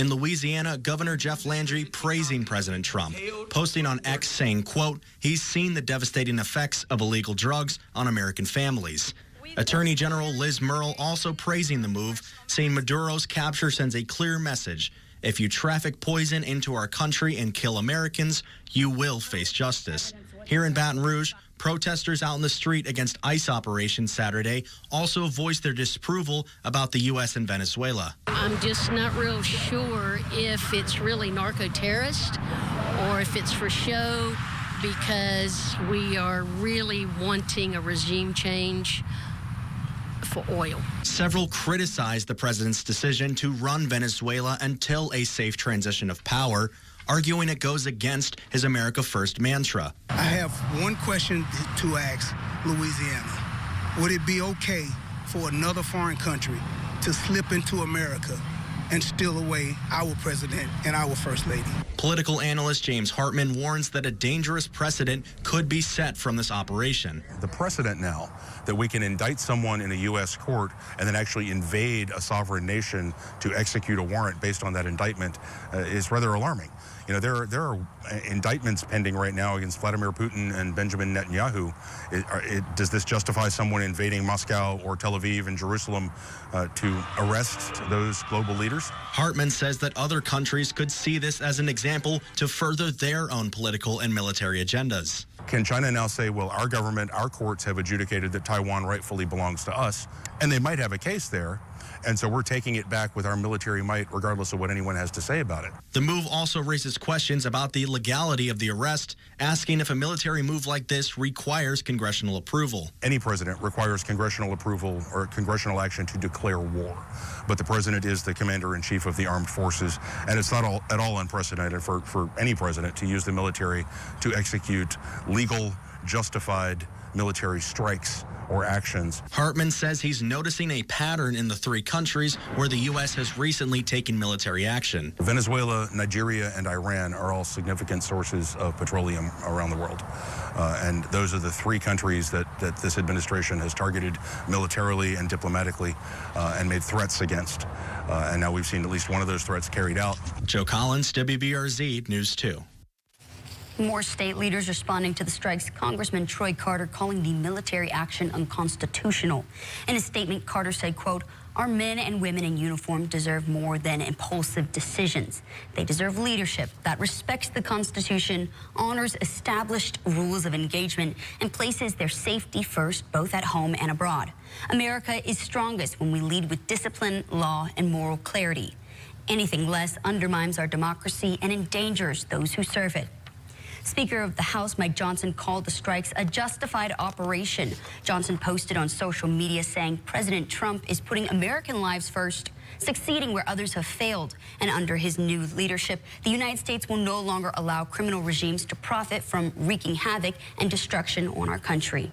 In Louisiana, Governor Jeff Landry praising President Trump, posting on X saying, quote, he's seen the devastating effects of illegal drugs on American families. Attorney General Liz Murrill also praising the move, saying Maduro's capture sends a clear message. If you traffic poison into our country and kill Americans, you will face justice. Here in Baton Rouge, protesters out in the street against ICE operations Saturday also voiced their disapproval about the U.S. and Venezuela. I'm just not real sure if it's really narco-terrorist or if it's for show, because we are really wanting a regime change for oil. Several criticized the president's decision to run Venezuela until a safe transition of power, arguing it goes against his America First mantra. I have one question to ask Louisiana. Would it be okay for another foreign country to slip into America and steal away our president and our first lady? Political analyst James Hartman warns that a dangerous precedent could be set from this operation. The precedent now that we can indict someone in a U.S. court and then actually invade a sovereign nation to execute a warrant based on that indictment is rather alarming. You know, there are indictments pending right now against Vladimir Putin and Benjamin Netanyahu. Does this justify someone invading Moscow or Tel Aviv and Jerusalem to arrest those global leaders? Hartman says that other countries could see this as an example to further their own political and military agendas. Can China now say, well, our government, our courts have adjudicated that Taiwan rightfully belongs to us, and they might have a case there, and so we're taking it back with our military might, regardless of what anyone has to say about it. The move also raises questions about the legality of the arrest, asking if a military move like this requires congressional approval. Any president requires congressional approval or congressional action to declare war. But the president is the commander-in-chief of the armed forces, and it's not at all unprecedented for any president to use the military to execute legal, justified military strikes or actions. Hartman says he's noticing a pattern in the three countries where the U.S. has recently taken military action. Venezuela, Nigeria, and Iran are all significant sources of petroleum around the world. And those are the three countries that this administration has targeted militarily and diplomatically and made threats against. And now we've seen at least one of those threats carried out. Joe Collins, WBRZ News 2. More state leaders responding to the strikes. Congressman Troy Carter calling the military action unconstitutional. In a statement, Carter said, quote, our men and women in uniform deserve more than impulsive decisions. They deserve leadership that respects the Constitution, honors established rules of engagement, and places their safety first, both at home and abroad. America is strongest when we lead with discipline, law, and moral clarity. Anything less undermines our democracy and endangers those who serve it. Speaker of the House Mike Johnson called the strikes a justified operation. Johnson posted on social media saying President Trump is putting American lives first, succeeding where others have failed. And under his new leadership, the United States will no longer allow criminal regimes to profit from wreaking havoc and destruction on our country.